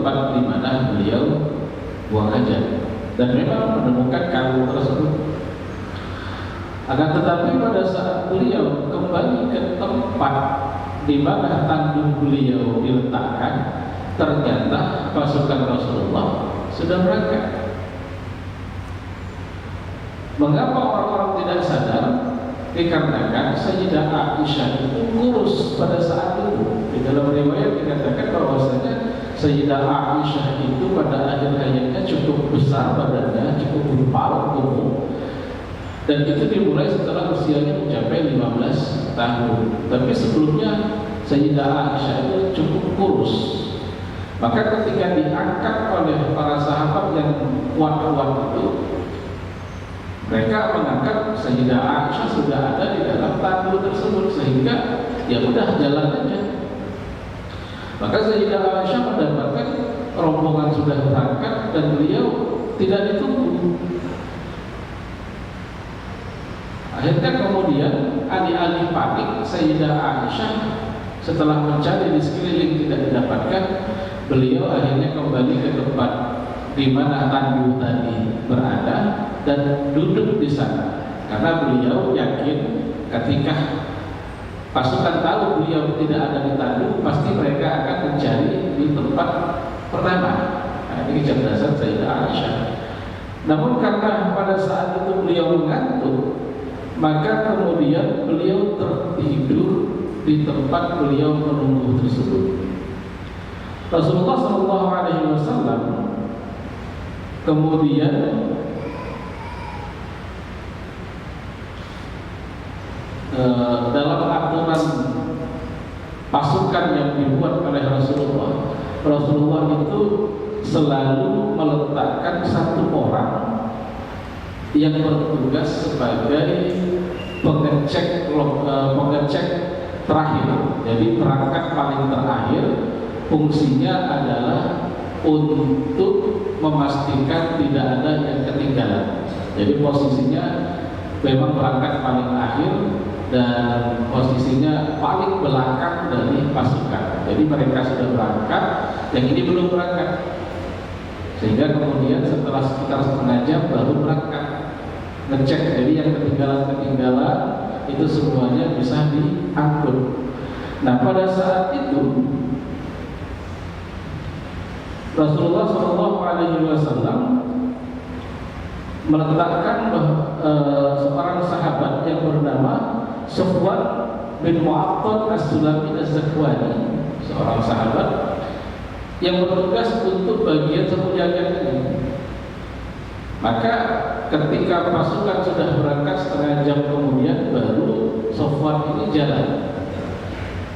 tempat di mana beliau buang hajat, dan memang menemukan kalung tersebut. Akan tetapi pada saat beliau kembali ke tempat di mana tanduk beliau diletakkan, ternyata pasukan Rasulullah sudah berangkat. Mengapa orang-orang tidak sadar? Dikarenakan Sayyidah Aisyah itu kurus pada saat itu. Di dalam riwayat dikatakan bahwasanya Sayyidah Aisyah itu pada akhir hayatnya cukup besar badannya, cukup gempal tubuh, dan itu dimulai setelah usianya mencapai 15 tahun. Tapi sebelumnya Sayyidah Aisyah itu cukup kurus. Maka ketika diangkat oleh para sahabat yang kuat-kuat itu, mereka mengangkat Sayyidah Aisyah sudah ada di dalam tandu tersebut, sehingga ya udah jalan aja. Maka Sayyidah Aisyah mendapatkan rombongan sudah berangkat dan beliau tidak ditunggu. Akhirnya kemudian alih-alih panik, Sayyidah Aisyah setelah mencari di sekeliling tidak didapatkan, beliau akhirnya kembali ke tempat di mana tandu tadi berada dan duduk di sana, karena beliau yakin ketika pasukan tahu beliau tidak ada di tandu, pasti mereka akan mencari di tempat pertama. Nah, ini kecerdasan Sayyidah Aisyah. Namun karena pada saat itu beliau mengantuk, maka kemudian beliau tertidur di tempat beliau menunggu tersebut. Rasulullah SAW kemudian dalam aturan pasukan yang dibuat oleh Rasulullah itu selalu meletakkan satu orang yang bertugas sebagai pengecek terakhir. Jadi perangkat paling terakhir fungsinya adalah untuk memastikan tidak ada yang ketinggalan. Jadi posisinya memang perangkat paling akhir dan posisinya paling belakang dari pasukan. Jadi mereka sudah berangkat, yang ini belum berangkat, sehingga kemudian setelah sekitar setengah jam baru berangkat ngecek. Jadi yang ketinggalan itu semuanya bisa diangkut. Nah, pada saat itu Rasulullah SAW meletakkan seorang sahabat yang bernama Sufwan bin Mu'attal As-Sulami Az-Zakwani, seorang sahabat yang bertugas untuk bagian penjagaan ini. Maka ketika pasukan sudah berangkat setengah jam kemudian, baru Sufwan ini jalan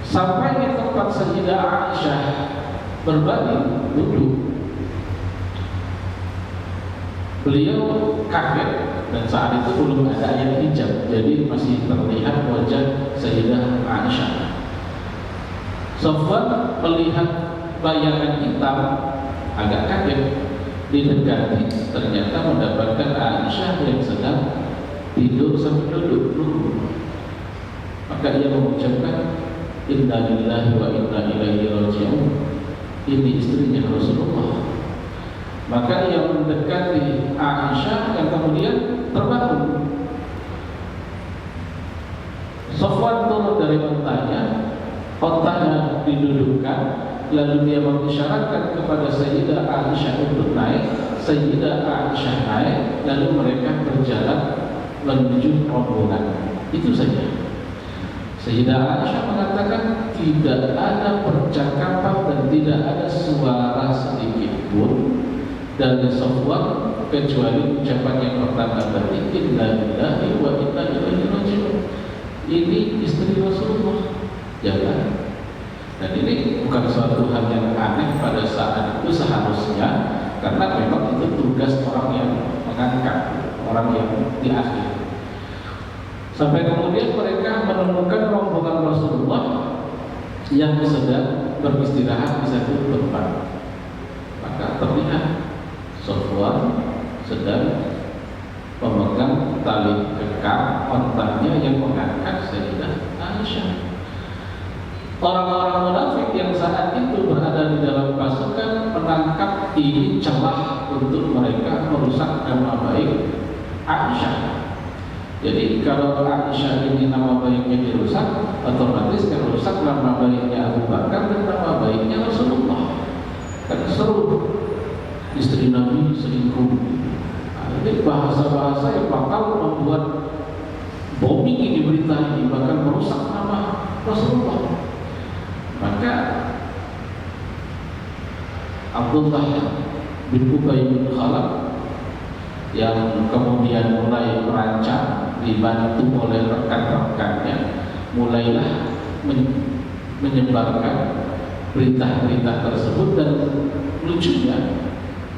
sampai di tempat Sayyidah Aisyah berbaring duduk. Beliau kaget, dan saat itu belum ada ayat hijab, jadi masih terlihat wajah Sayyidah Aisyah. Sufwan melihat bayangan hitam, agak kaget. Didekati, ternyata mendapatkan Aisyah yang sedang tidur sambil duduk. Maka ia mengucapkan, Inna lillahi wa inna ilaihi raji'un. Ini istrinya Rasulullah. Maka ia mendekati Aisyah yang kemudian terbangun. Sufwan turun dari ontanya, ontanya didudukkan, lalu dia mengisyaratkan kepada Sayyidah Aisyah untuk naik. Sayyidah Aisyah naik, lalu mereka berjalan menuju rombongan. Itu saja. Sayyidah Aisyah mengatakan tidak ada percakapan dan tidak ada suara sedikit pun dari Sufwan kecuali ucapan yang pertama tadi, Inna lillahi wa inna ilaihi raji'un. Ini istri Rasulullah. Jangan. Dan ini bukan suatu hal yang aneh pada saat itu seharusnya, karena memang itu tugas orang yang mengangkat, orang yang di akhir. Sampai kemudian mereka menemukan rombongan Rasulullah yang sedang beristirahat di satu tempat. Maka terlihat Sufwan sedang memegang tali kekang ontanya yang mengangkat Sayyidah Aisyah. Orang-orang munafik yang saat itu berada di dalam pasukan menangkap ini celah untuk mereka merusak nama baik Aisyah. Jadi kalau Aisyah ini nama baiknya dirusak, otomatis yang rusak nama baiknya Abu Bakar dan nama baiknya Rasulullah. Kan seru, istri Nabi selingkuh. Nah, ini bahasa-bahasa yang bakal membuat booming ini berita ini, bahkan merusak nama Rasulullah. Maka Abdullah bin Ubay bin Khalaf yang kemudian mulai merancang, dibantu oleh rekan-rekannya, mulailah menyebarkan berita-berita tersebut. Dan lucunya,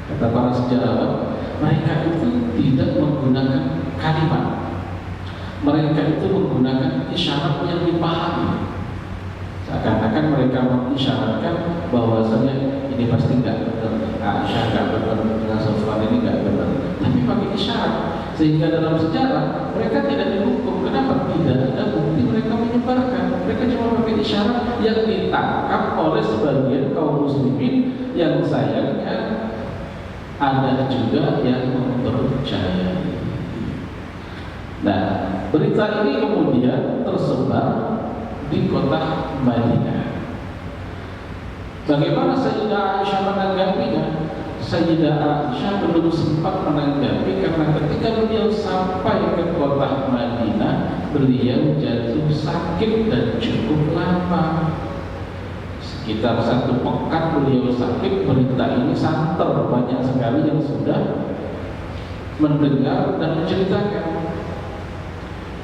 kata para sejarawan, mereka itu tidak menggunakan kalimat, mereka itu menggunakan isyarat yang dipahami. Seakan-akan mereka mengisyaratkan bahwasanya ini pasti nggak benar, Aisyah nggak benar, dengan Sofwan ini nggak benar, tapi pakai isyarat, sehingga dalam sejarah mereka tidak dihukum. Kenapa? Tidak ada bukti mereka menyebarkan, mereka cuma pakai isyarat yang ditangkap oleh sebagian kaum muslimin yang sayangnya ada juga yang mempercayai. Nah, berita ini kemudian tersebar di kota Madinah. Bagaimana Sayyidah Aisyah menanggapinya? Sayyidah Aisyah belum sempat menanggapi, karena ketika beliau sampai ke kota Madinah, beliau jatuh sakit dan cukup lama. Sekitar 1 pekan beliau sakit. Berita ini santer, banyak sekali yang sudah mendengar dan menceritakan.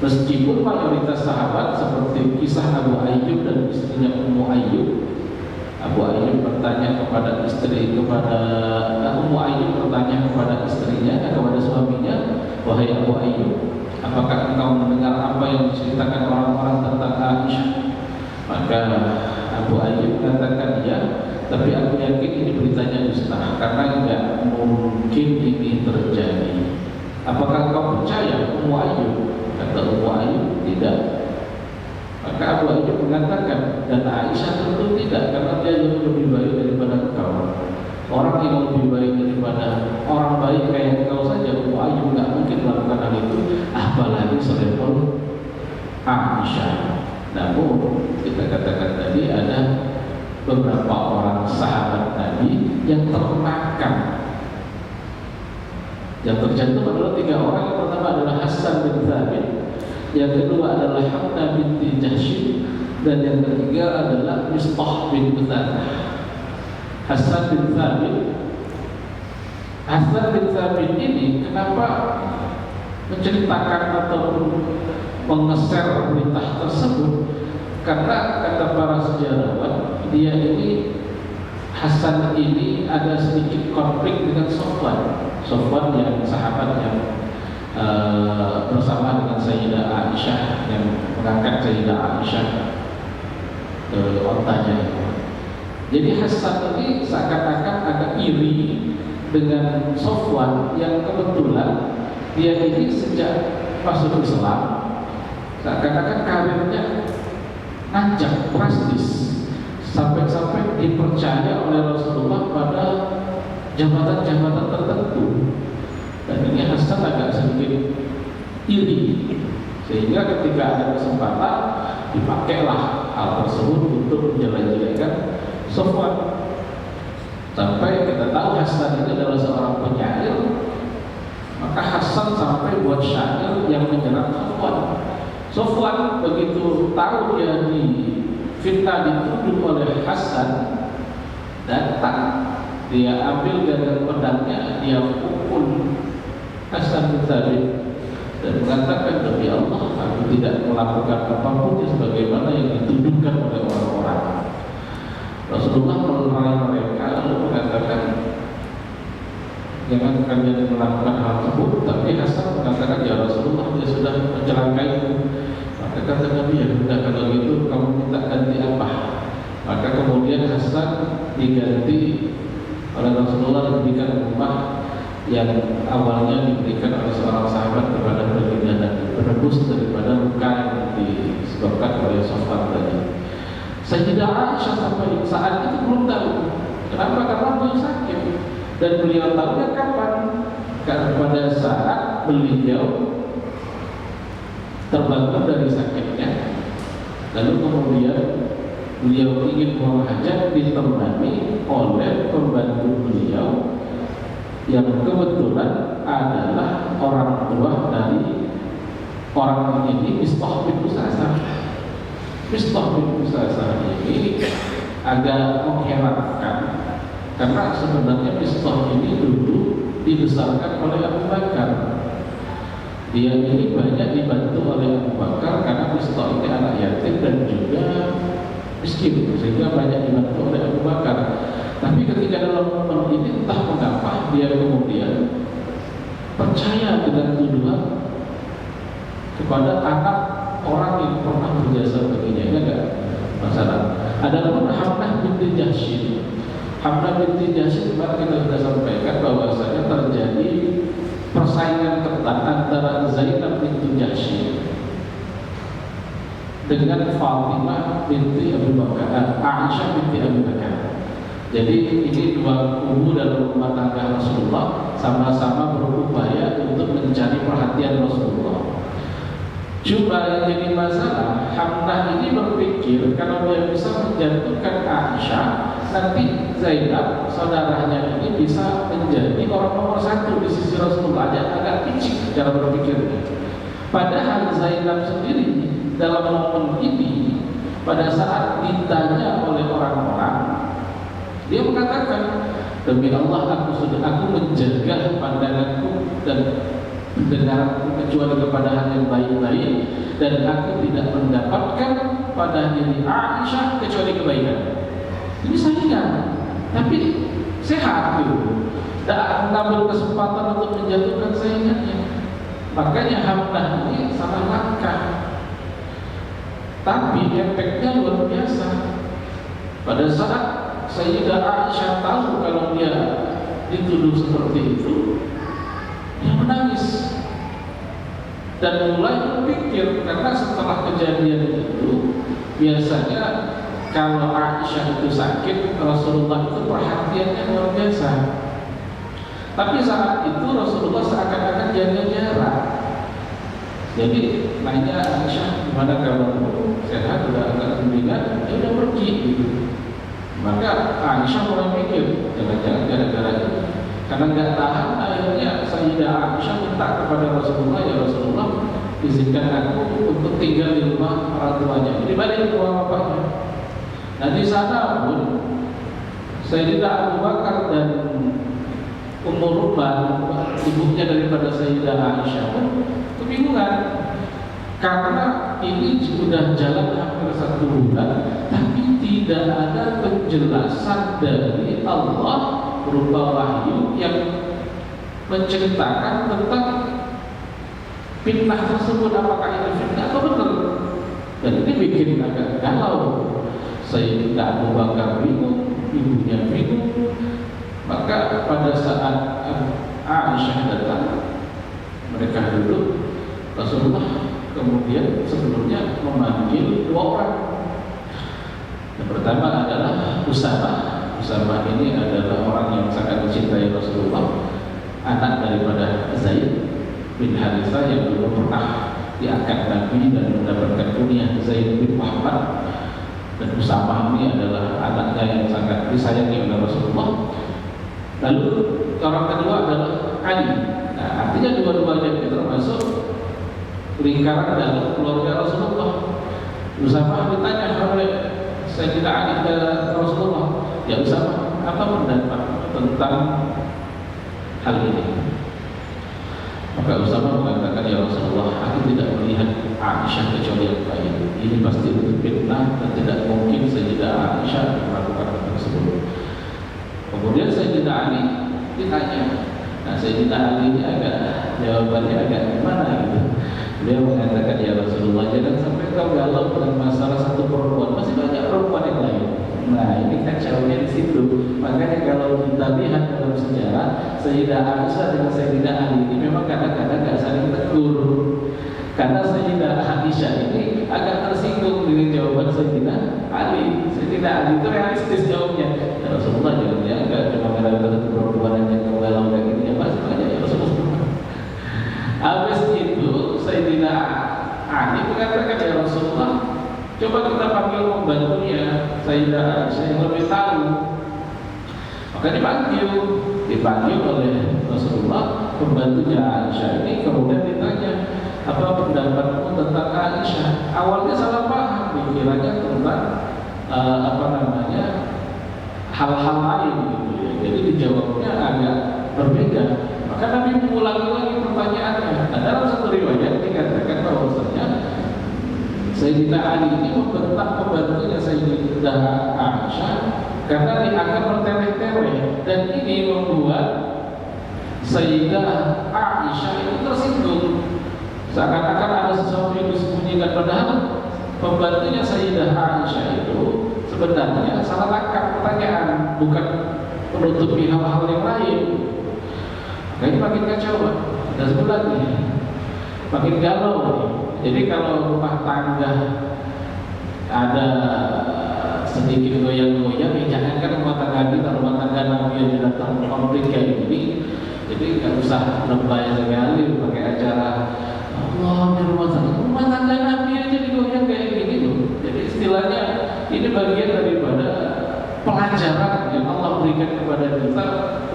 Meskipun mayoritas sahabat seperti kisah Abu Ayyub dan istrinya Ummu Ayyub, Ummu Ayyub bertanya kepada istrinya, kepada suaminya, wahai Abu Ayyub, apakah engkau mendengar apa yang diceritakan orang-orang tentang Aisyah? Maka Abu Ayyub katakan ya, tapi aku yakin ini beritanya dusta, karena tidak mungkin ini terjadi. Apakah kau percaya, Ummu Ayyub? Kata Ummu Ayyub, tidak. Maka Abu Ayyub mengatakan, dan Aisyah tentu tidak, karena dia jauh lebih baik daripada engkau. Orang yang lebih baik daripada orang baik kayak engkau saja, Ummu Ayyub nggak mungkin melakukan hal itu, apalagi selevel Aisyah. Namun kita katakan tadi ada beberapa orang sahabat Nabi yang termakan. Yang tercantum adalah 3 orang. Yang pertama adalah Hasan bin Thabit, yang kedua adalah Hamna binti Jahsy, dan yang ketiga adalah Mistah bin Uthathah. Hasan bin Thabit ini kenapa menceritakan ataupun mengeser berita tersebut? Karena kata para sejarawan, dia ini, Hasan ini ada sedikit konflik dengan Sofwan yang sahabat yang bersama dengan Sayyidah Aisyah, yang mengangkat Sayyidah Aisyah ke ontanya. Jadi Hasan ini seakan-akan agak iri dengan Sofwan yang kebetulan dia ini sejak masuk Islam seakan-akan karirnya nanjak drastis, sampai-sampai dipercaya oleh Rasulullah pada jabatan-jabatan tertentu. Dan ini Hasan agak sedikit iri, sehingga ketika ada kesempatan dipakailah hal tersebut untuk menjelek-jelekan Sofwan. Sampai kita tahu Hasan ini adalah seorang penyair, maka Hasan sampai buat syair yang menyerang Sofwan begitu tahu dia difitnah, dituduh oleh Hasan, datang, dia ambil gagang pedangnya, dia pukul Hasan bin Thabit dan mengatakan, demi Allah, aku tidak melakukan apapun sebagaimana yang dituduhkan oleh orang-orang. Rasulullah melarang mereka lalu mengatakan, jangan kalian melakukan hal tersebut. Tapi Hasan mengatakan, ya Rasulullah, dia sudah mencelakaiku. Maka kata Nabi, ya sudah, kalau gitu kamu minta ganti apa? Maka kemudian Hasan diganti oleh Rasulullah, diberikan rumah yang awalnya diberikan oleh seorang sahabat kepada baginda Nabi, penebus daripada luka yang disebabkan oleh Sofwan tadi. Sayyidah Aisyah sampai saat itu belum tahu. Kenapa? Karena beliau sakit. Dan beliau tahunya kapan? Karena pada saat beliau terbangun dari sakitnya, lalu kemudian beliau ingin buang hajat, ditemani oleh pembantu beliau yang kebetulan adalah orang tua dari orang ini, Mistah bin Usasah. Mistah bin Usasah ini agak mengherankan karena sebenarnya Mistah ini dulu dibesarkan oleh Abu Bakar. Dia ini banyak dibantu oleh Abu Bakar karena Mistah ini anak yatim dan juga miskin, sehingga banyak dibantu oleh Abu Bakar. Tapi ketika dalam momen ini entah mengapa dia kemudian percaya dengan tuduhan kepada anak orang yang pernah berjasa baginya. Ini enggak masalah. Adapun Hamnah binti Jahsy, Hamnah binti Jahsy kemarin kita sudah sampaikan bahwasanya terjadi persaingan ketat antara Zainab binti Jahsy dengan Fatimah binti Abu Bakar, Aisyah binti Abu Bakar. Jadi ini dua kubu dalam rumah tangga Rasulullah sama-sama berupaya untuk mencari perhatian Rasulullah. Cuma yang jadi masalah, Hamnah ini berpikir kalau dia bisa menjatuhkan Aisyah, nanti Zainab saudaranya ini bisa menjadi orang nomor satu di sisi Rasulullah. Dia agak picik cara berpikirnya. Padahal Zainab sendiri dalam momen ini pada saat ditanya oleh orang-orang, dia mengatakan, demi Allah aku menjaga pandanganku dan pendengaranku kecuali kepada hal yang baik-baik, dan aku tidak mendapatkan pada diri Aisyah kecuali kebaikan. Ini saingan, tapi sehat gitu. Tak mengambil kesempatan untuk menjatuhkan saingannya. Makanya Hamnah ini salah langkah. Tapi efeknya luar biasa. Pada saat Sayyidah Aisyah tahu kalau dia dituduh seperti itu, dia menangis dan mulai berpikir, karena setelah kejadian itu biasanya kalau Aisyah itu sakit, Rasulullah itu perhatiannya luar biasa. Tapi saat itu Rasulullah seakan-akan jaga jarak. Jadi nanya Aisyah, gimana kabarmu? Sehat, udah agak mendingan? Dia udah pergi gitu. Maka Aisyah mulai mikir, jangan-jangan gara-gara itu. Karena nggak tahan, akhirnya Sayyidah Aisyah minta kepada Rasulullah, ya Rasulullah, izinkan aku untuk tinggal di rumah orang tuanya. Jadi balik ke rumah bapaknya. Nah di sana pun Sayyidah Abu Bakar dan Ummu Ruman, ibunya daripada Sayyidah Aisyah pun kebingungan. Karena ini sudah jalan hampir 1 bulan, tapi tidak ada penjelasan dari Allah berupa wahyu yang menceritakan tentang fitnah tersebut, apakah itu fitnah atau benar. Dan ini bikin agak galau. Sayyidah Abu Bakar bingung, ibunya bingung. Maka pada saat Aisyah datang, mereka duduk, Rasulullah kemudian sebelumnya memanggil 2 orang. Yang pertama adalah Usamah. Usamah ini adalah orang yang sangat mencintai Rasulullah, anak daripada Zaid bin Harithah yang dulu pernah diangkat Nabi dan mendapatkan kunyah Zaid bin Muhammad. Dan Usamah ini adalah anaknya yang sangat disayangi oleh Rasulullah. Lalu orang kedua adalah Ali. Nah, artinya dua-duanya itu termasuk lingkaran dalam keluarga Rasulullah. Usamah ditanya oleh Sayyidina Ali ke Rasulullah, ya Usamah, apa pendapat tentang hal ini? Maka Usamah mengatakan, ya Rasulullah, aku tidak melihat Aisyah kecuali yang baik. Ini pasti fitnah dan tidak mungkin Sayyidah Aisyah melakukan hal tersebut. Kemudian Sayyidina Ali ditanya. Nah Sayyidina Ali ini jawabannya agak gimana gitu. Beliau mengatakan, ya Rasulullah, jangan sampai kau galau dengan masalah satu perempuan, masih banyak perempuan yang lain. Nah ini kacaunya di situ. Makanya kalau kita lihat dalam sejarah, Sayyidah Aisyah dengan Sayyidina Ali ini memang kadang-kadang gak saling tegur. Karena Sayyidah Aisyah ini agak tersinggung dengan jawaban Sayyidina Ali. Sayyidina Ali itu realistis jawabnya. Ya Rasulullah jangan ya, enggak cuma gara-gara satu perempuan yang kamu galau kayak gini ya pasti aja ya Rasulullah. Habis itu Sayyidina Ali mengatakan ya Rasulullah, coba kita panggil pembantunya Sayyidah Aisyah yang lebih tahu. Maka dipanggil oleh Rasulullah pembantunya Aisyah ini, kemudian ditanya, apa pendapatmu tentang Aisyah? Awalnya salah paham, dikiranya tentang hal-hal lain gitu ya. Jadi dijawabnya agak berbeda. Maka Nabi mengulangi lagi pertanyaannya. Nah, dalam satu riwayat dikatakan bahwasanya Sayyidina Ali ini membentak pembantunya Sayyidah Aisyah karena dianggap berteleh-teleh, dan ini membuat Sayyidah Aisyah itu tersinggung. Seakan-akan ada sesuatu yang disembunyikan, padahal pembantunya Sayyidah Aisyah itu sebenarnya salah tangkap pertanyaan, bukan menutupi hal-hal yang lain. Nah, ini makin kacau, Pak. Dan sebenarnya makin galau nih. Jadi kalau rumah tangga ada sedikit goyang-goyang, ya jangan kan rumah tangga kita, rumah tangga Nabi yang datang konflik kayak gini. Jadi nggak usah lebay sekali pakai acara Allah di rumah tangga Nabi aja digoyang kayak gini loh. Jadi istilahnya ini bagian daripada pelajaran yang Allah berikan kepada kita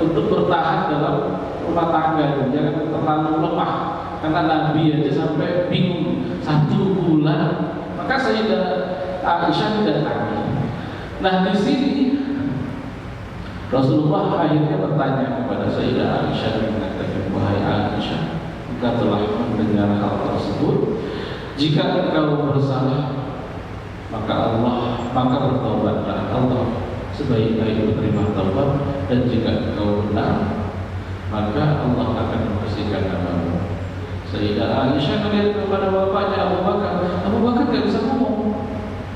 untuk bertahan dalam rumah tangga. Jangan terlalu lemah, karena Nabi aja sampai bingung 1 bulan. Maka Sayyidah Aisyah didatangi. Nah, di sini Rasulullah akhirnya bertanya kepada Sayyidah Aisyah dan mengatakan, wahai Aisyah, engkau telah mendengar hal tersebut. Jika engkau bersalah, maka bertaubatlah. Allah sebaik-baik menerima taubat, dan jika engkau benar, maka Allah akan membersihkan namamu. Sayyidah Aisyah melihat kepada bapaknya Abu Bakar. Abu Bakar tidak bisa ngomong.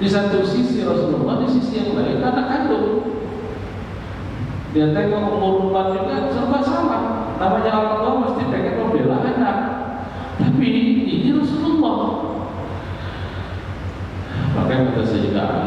Di satu sisi Rasulullah, di sisi yang lain anak kandung. Dia tengok umur rumah juga serba salah. Namanya Allah mesti pengen membela anak, tapi ini Rasulullah. Maka kata Sayyidah Aisyah,